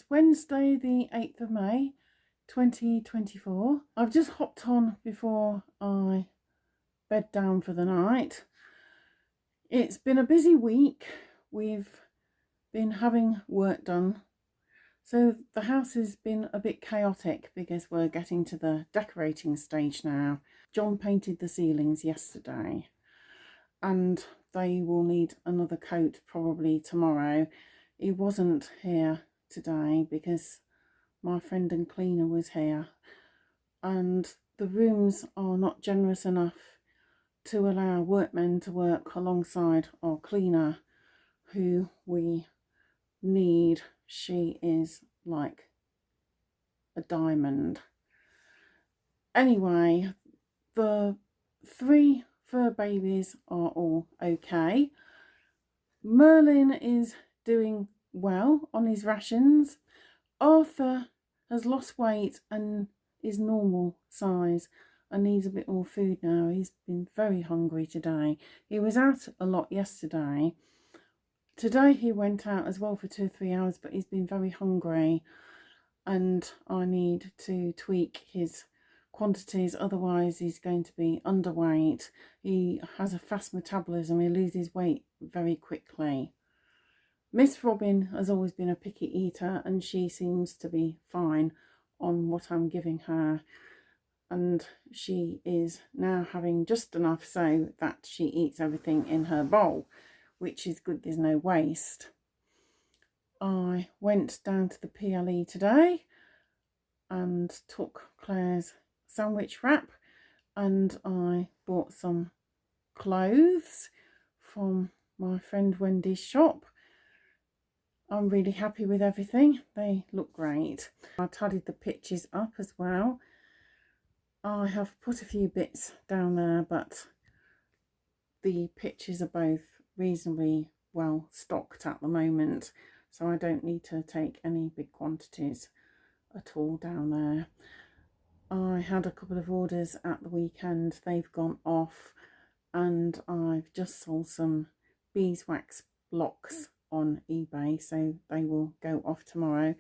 is Wednesday the 8th of May 2024. I've just hopped on before I bed down for the night. It's been a busy week. We've been having work done. So the house has been a bit chaotic because we're getting to the decorating stage now. John painted the ceilings yesterday and they will need another coat probably tomorrow. He wasn't here today because my friend and cleaner was here, and the rooms are not generous enough to allow workmen to work alongside our cleaner, who we need. She is like a diamond. Anyway, the 3 fur babies are all okay. Merlin is doing well on his rations. Arthur has lost weight and is normal size and needs a bit more food now. He's been very hungry today. He was out a lot yesterday. Today he went out as well for 2 or 3 hours, but he's been very hungry and I need to tweak his quantities, otherwise he's going to be underweight. He has a fast metabolism, he loses weight very quickly. Miss Robin has always been a picky eater and she seems to be fine on what I'm giving her, and she is now having just enough so that she eats everything in her bowl, which is good, there's no waste. I went down to the PLE today and took Claire's sandwich wrap, and I bought some clothes from my friend Wendy's shop. I'm really happy with everything. They look great. I tidied the pictures up as well. I have put a few bits down there, but the pictures are both reasonably well stocked at the moment, so I don't need to take any big quantities at all down there. I had a couple of orders at the weekend. They've gone off, and I've just sold some beeswax blocks on eBay, so they will go off tomorrow.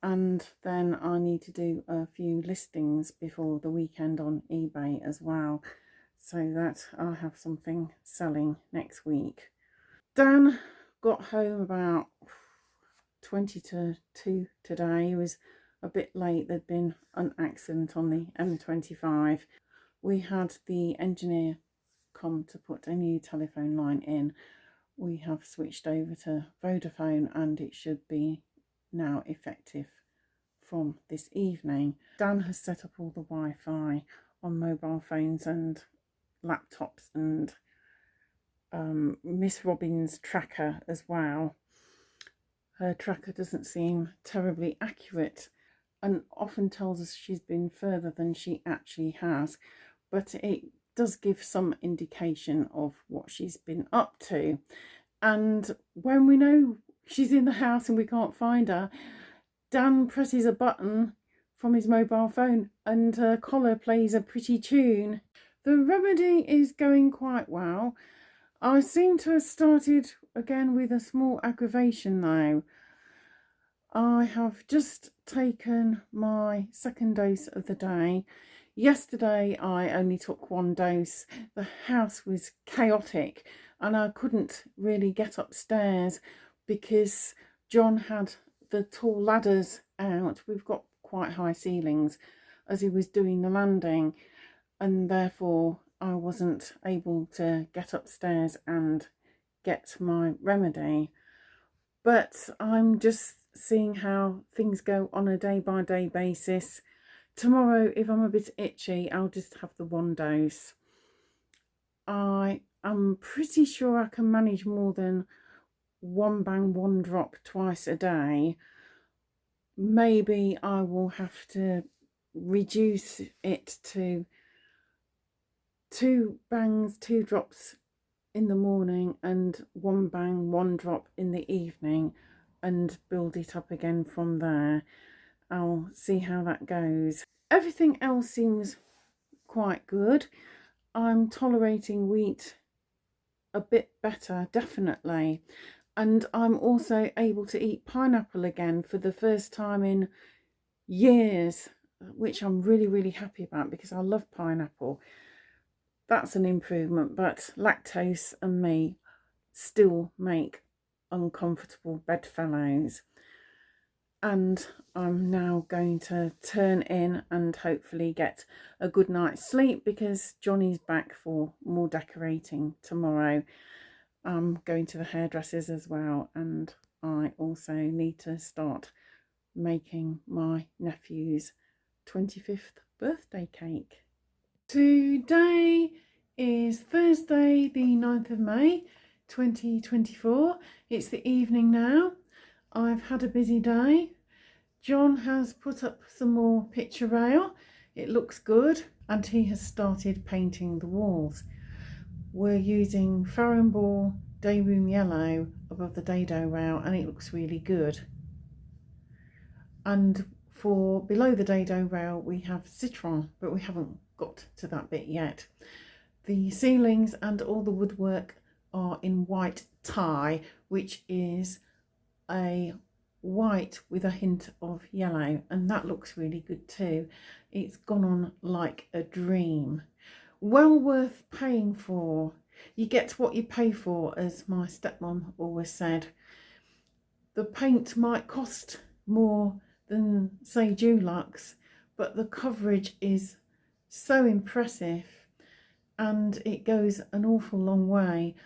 And then I need to do a few listings before the weekend on eBay as well, so that I'll have something selling next week. Dan got home about 20 to 2 today. He was a bit late. There'd been an accident on the M25. We had the engineer come to put a new telephone line in. We have switched over to Vodafone and it should be now effective from this evening. Dan has set up all the Wi-Fi on mobile phones and laptops, and Miss Robin's tracker as well. Her tracker doesn't seem terribly accurate and often tells us she's been further than she actually has, but it does give some indication of what she's been up to. And when we know she's in the house and we can't find her, Dan presses a button from his mobile phone and her collar plays a pretty tune. The remedy is going quite well. I seem to have started again with a small aggravation though. I have just taken my second dose of the day. Yesterday I only took 1 dose. The house was chaotic and I couldn't really get upstairs because John had the tall ladders out. We've got quite high ceilings as he was doing the landing, and therefore I wasn't able to get upstairs and get my remedy. But I'm just seeing how things go on a day-by-day basis. Tomorrow, if I'm a bit itchy, I'll just have the 1 dose. I am pretty sure I can manage more than 1 bang 1 drop twice a day. Maybe I will have to reduce it to 2 bangs 2 drops in the morning and 1 bang 1 drop in the evening, and build it up again from there. I'll see how that goes. Everything else seems quite good. I'm tolerating wheat a bit better, definitely, And I'm also able to eat pineapple again for the first time in years, which I'm really happy about because I love pineapple. That's an improvement, but lactose and me still make uncomfortable bedfellows. And I'm now going to turn in and hopefully get a good night's sleep because Johnny's back for more decorating tomorrow. I'm going to the hairdressers as well, and I also need to start making my nephew's 25th birthday cake. Today is Thursday the 9th of May 2024. It's the evening now. I've had a busy day. John has put up some more picture rail. It looks good, and he has started painting the walls. We're using Farrenball Day Room Yellow above the dado rail, and it looks really good. And for below the dado rail we have citron, but we haven't got to that bit yet. The ceilings and all the woodwork are in white tie, which is a white with a hint of yellow, and that looks really good too. It's gone on like a dream. Well worth paying for. You get what you pay for, as my stepmom always said. The paint might cost more than, say, Dulux, but the coverage is so impressive and it goes an awful long way.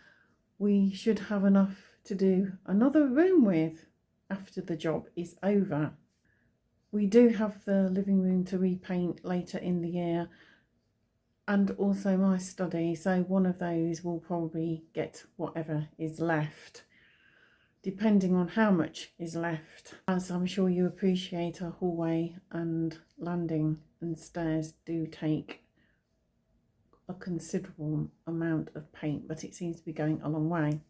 We should have enough to do another room with after the job is over. We do have the living room to repaint later in the year, and also my study, so one of those will probably get whatever is left, depending on how much is left. As I'm sure you appreciate, a hallway and landing and stairs do take a considerable amount of paint, but it seems to be going a long way.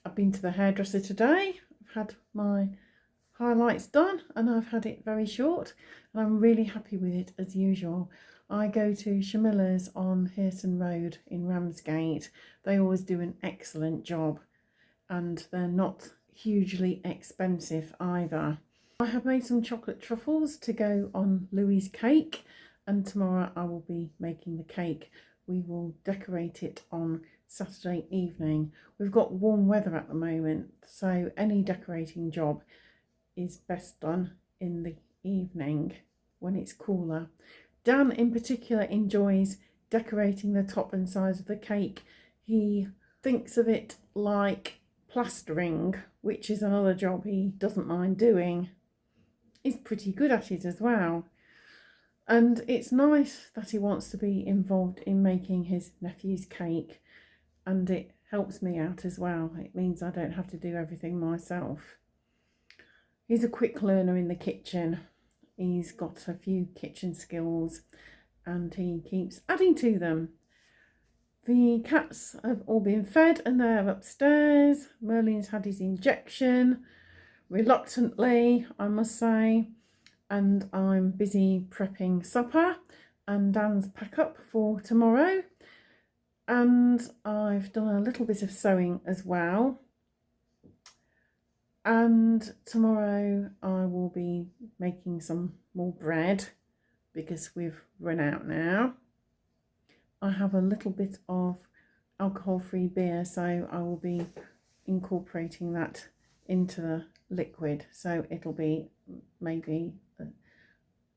I've been to the hairdresser today. I've had my highlights done and I've had it very short, and I'm really happy with it as usual. I go to Shamilla's on Hearson Road in Ramsgate. They always do an excellent job and they're not hugely expensive either. I have made some chocolate truffles to go on Louie's cake, and tomorrow I will be making the cake. We will decorate it on Saturday evening. We've got warm weather at the moment, so any decorating job is best done in the evening when it's cooler. Dan in particular enjoys decorating the top and sides of the cake. He thinks of it like plastering, which is another job he doesn't mind doing. He's pretty good at it as well. And it's nice that he wants to be involved in making his nephew's cake, and it helps me out as well. It means I don't have to do everything myself. He's a quick learner in the kitchen. He's got a few kitchen skills and he keeps adding to them. The cats have all been fed and they're upstairs. Merlin's had his injection, reluctantly, I must say. And I'm busy prepping supper and Dan's pack up for tomorrow. And I've done a little bit of sewing as well. And tomorrow I will be making some more bread because we've run out now. I have a little bit of alcohol-free beer, so I will be incorporating that into the liquid. So it'll be maybe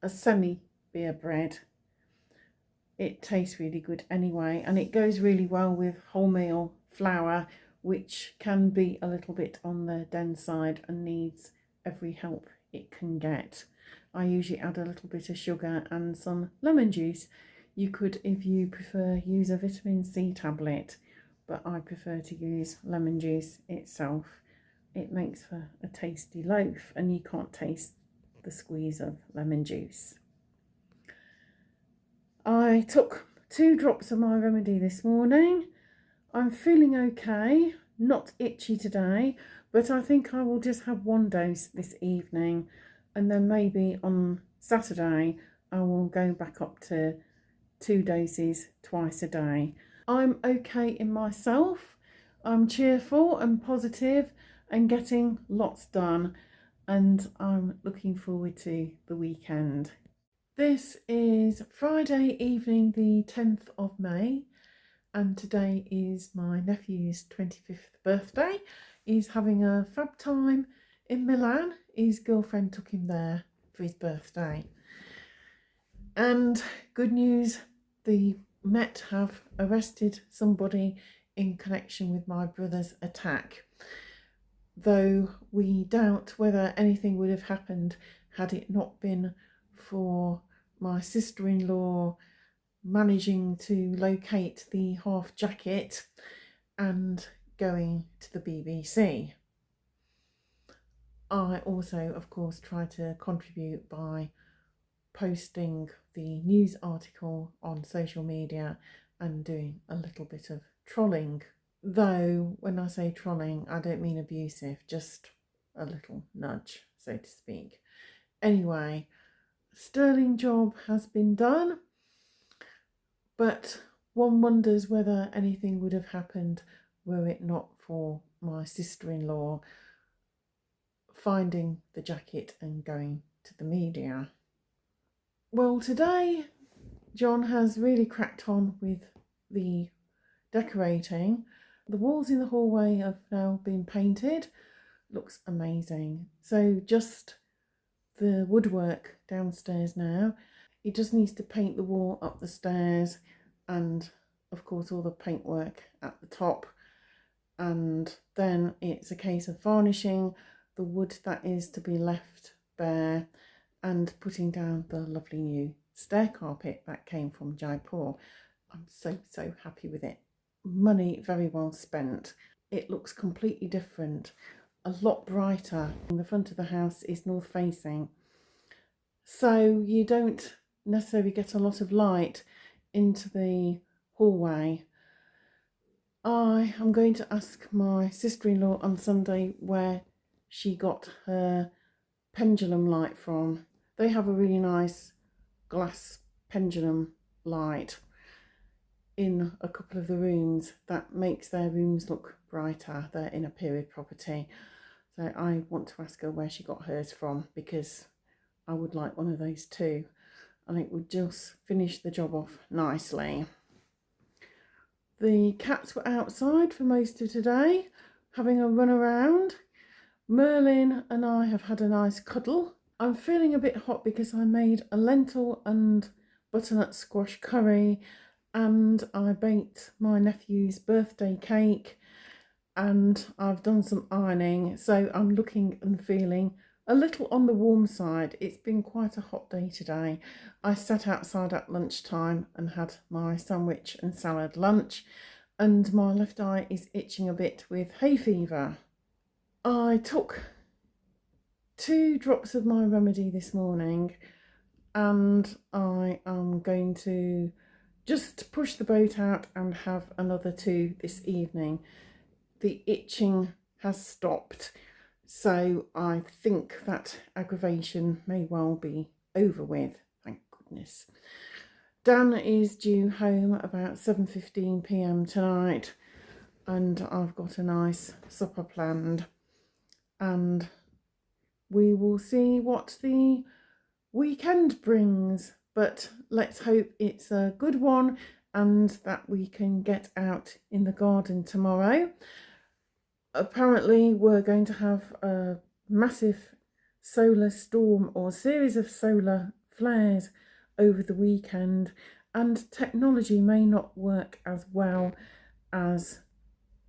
a semi-beer bread. It tastes really good anyway, and it goes really well with wholemeal flour, which can be a little bit on the dense side and needs every help it can get. I usually add a little bit of sugar and some lemon juice. You could, if you prefer, use a vitamin C tablet, but I prefer to use lemon juice itself. It makes for a tasty loaf and you can't taste the squeeze of lemon juice. I took 2 drops of my remedy this morning. I'm feeling okay, not itchy today, but I think I will just have 1 dose this evening, and then maybe on Saturday I will go back up to 2 doses twice a day. I'm okay in myself. I'm cheerful and positive and getting lots done, and I'm looking forward to the weekend. This is Friday evening, the 10th of May, and today is my nephew's 25th birthday. He's having a fab time in Milan. His girlfriend took him there for his birthday. And good news, the Met have arrested somebody in connection with my brother's attack, though we doubt whether anything would have happened had it not been for my sister-in-law managing to locate the half jacket and going to the BBC. I also, of course, try to contribute by posting the news article on social media and doing a little bit of trolling. Though, when I say trolling, I don't mean abusive, just a little nudge, so to speak. Anyway, sterling job has been done, but one wonders whether anything would have happened were it not for my sister-in-law finding the jacket and going to the media. Well, today John has really cracked on with the decorating. The walls in the hallway have now been painted. Looks amazing. So just the woodwork downstairs now. He just needs to paint the wall up the stairs and of course all the paintwork at the top. And then it's a case of varnishing the wood that is to be left bare and putting down the lovely new stair carpet that came from Jaipur. I'm so happy with it. Money very well spent. It looks completely different, a lot brighter. The front of the house is north facing, so you don't necessarily get a lot of light into the hallway. I am going to ask my sister-in-law on Sunday where she got her pendulum light from. They have a really nice glass pendulum light in a couple of the rooms that makes their rooms look brighter. They're in a period property, so I want to ask her where she got hers from, because I would like one of those too, and it would just finish the job off nicely. The cats were outside for most of today having a run around. Merlin and I have had a nice cuddle. I'm feeling a bit hot because I made a lentil and butternut squash curry, and I baked my nephew's birthday cake, and I've done some ironing, so I'm looking and feeling a little on the warm side. It's been quite a hot day today. I sat outside at lunchtime and had my sandwich and salad lunch, and my left eye is itching a bit with hay fever. I took 2 drops of my remedy this morning, and I am going to just push the boat out and have another 2 this evening. The itching has stopped, so I think that aggravation may well be over with, thank goodness. Dan is due home about 7:15 p.m. tonight, and I've got a nice supper planned, and we will see what the weekend brings, but let's hope it's a good one and that we can get out in the garden tomorrow. Apparently we're going to have a massive solar storm or series of solar flares over the weekend, and technology may not work as well as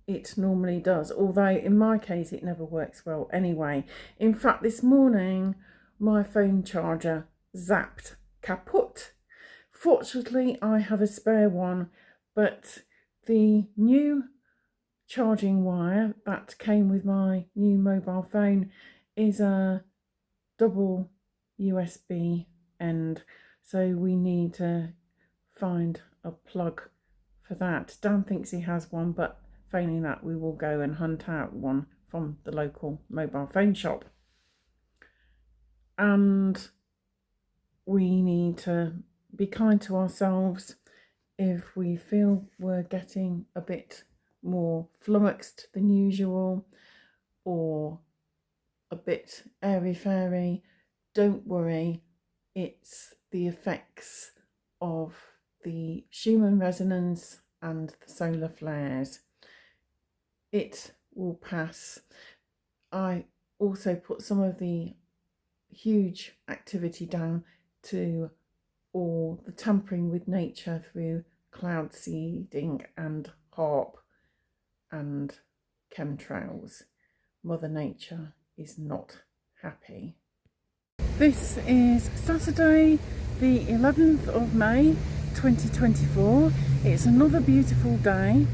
it normally does, although in my case it never works well anyway. In fact, this morning my phone charger zapped kaput. Fortunately I have a spare one, but the new charging wire that came with my new mobile phone is a double USB end, so we need to find a plug for that. Dan thinks he has one, but failing that we will go and hunt out one from the local mobile phone shop. And we need to be kind to ourselves if we feel we're getting a bit more flummoxed than usual or a bit airy-fairy, don't worry, it's the effects of the Schumann resonance and the solar flares. It will pass. I also put some of the huge activity down to all the tampering with nature through cloud seeding and HARP and chemtrails. Mother Nature is not happy. This is Saturday, the 11th of May 2024. It's another beautiful day.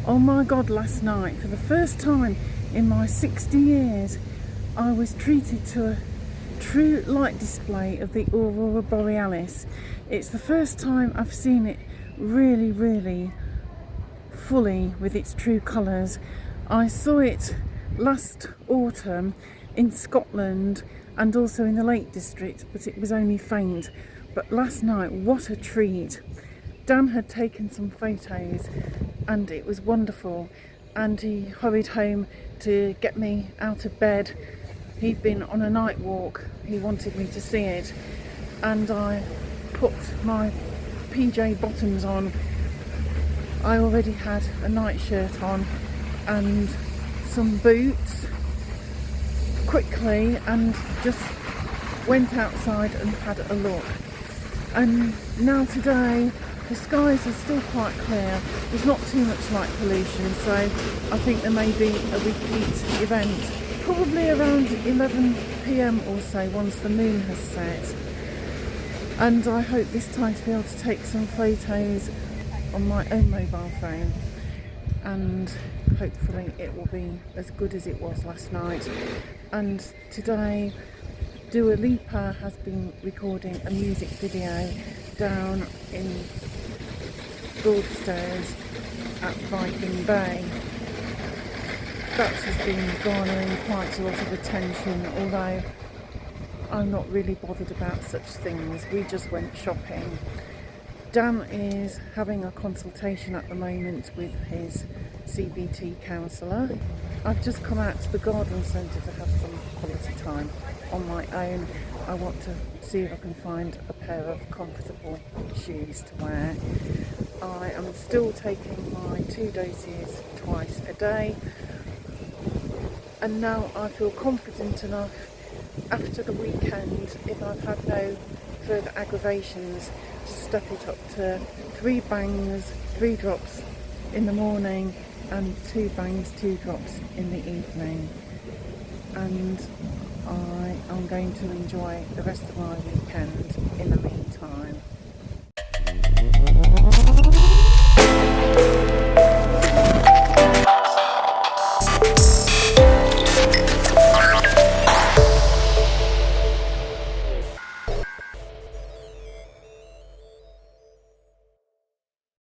Oh my God, last night, for the first time in my 60 years, I was treated to a true light display of the aurora borealis. It's the first time I've seen it really fully with its true colours. I saw it last autumn in Scotland and also in the Lake District, but it was only faint. But last night, what a treat. Dan had taken some photos and it was wonderful, and he hurried home to get me out of bed. He'd been on a night walk, he wanted me to see it, and I put my PJ bottoms on. I already had a night shirt on and some boots quickly, and just went outside and had a look. And now today the skies are still quite clear, there's not too much light pollution, so I think there may be a repeat event, probably around 11 PM or so once the moon has set. And I hope this time to be able to take some photos on my own mobile phone, and hopefully it will be as good as it was last night. And today Dua Lipa has been recording a music video down in Broadstairs at Viking Bay. That has been garnering quite a lot of attention, although I'm not really bothered about such things. We just went shopping. Dan is having a consultation at the moment with his CBT counsellor. I've just come out to the garden centre to have some quality time on my own. I want to see if I can find a pair of comfortable shoes to wear. I am still taking my 2 doses twice a day, and now I feel confident enough after the weekend, if I've had no further aggravations, to step it up to 3 bangs, 3 drops in the morning and 2 bangs, 2 drops in the evening. And I am going to enjoy the rest of my weekend in the meantime.